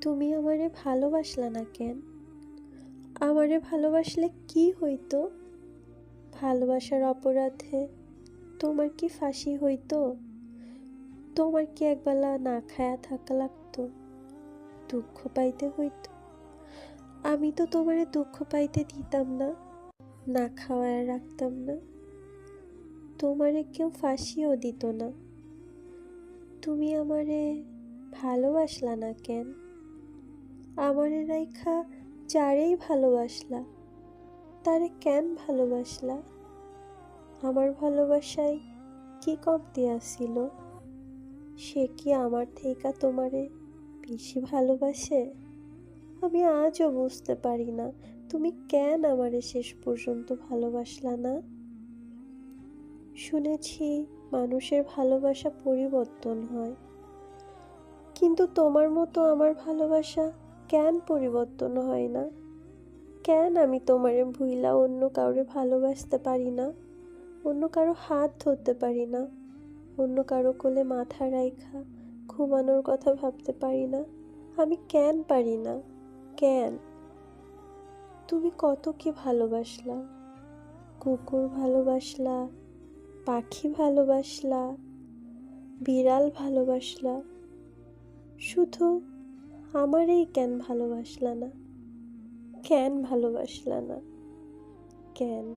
তুমি আমারে ভালোবাসলা না কেন? আমারে ভালোবাসলে কি হইতো? ভালোবাসার অপরাধে তোমার কি ফাঁসি হইতো? তোমার কি একবেলা না খায়া থাকা লাগতো? দুঃখ পাইতে হইতো? আমি তো তোমারে দুঃখ পাইতে দিতাম না, না খাওয়ায় রাখতাম না। তোমারে কেউ ফাঁসিও দিত না। তুমি আমারে ভালোবাসলা না কেন? আমারে রাইখা যারেই ভালোবাসলা, তারে কেন ভালোবাসলা? আমার ভালোবাসায় কি কমতি আসিল? সে কি আমার থেইকা তোমারে বেশি ভালোবাসে? আমি আজও বুঝতে পারি না তুমি কেন আমারে শেষ পর্যন্ত ভালোবাসলা না। শুনেছি মানুষের ভালোবাসা পরিবর্তন হয়, কিন্তু তোমার মতো আমার ভালোবাসা কেন পরিবর্তন হয় না? কেন আমি তোমারে ভুইলা অন্য কাউরে ভালোবাসতে পারি না? অন্য কারো হাত ধরতে পারি না? অন্য কারো কোলে মাথা রাইখা ঘুমানোর কথা ভাবতে পারি না? আমি কেন পারি না? কেন? তুমি কত কি ভালোবাসলা, কুকুর ভালোবাসলা, পাখি ভালোবাসলা, বিড়াল ভালোবাসলা, শুধু আমারই কেন ভালোবাসলা না? কেন ভালোবাসলা না? কেন?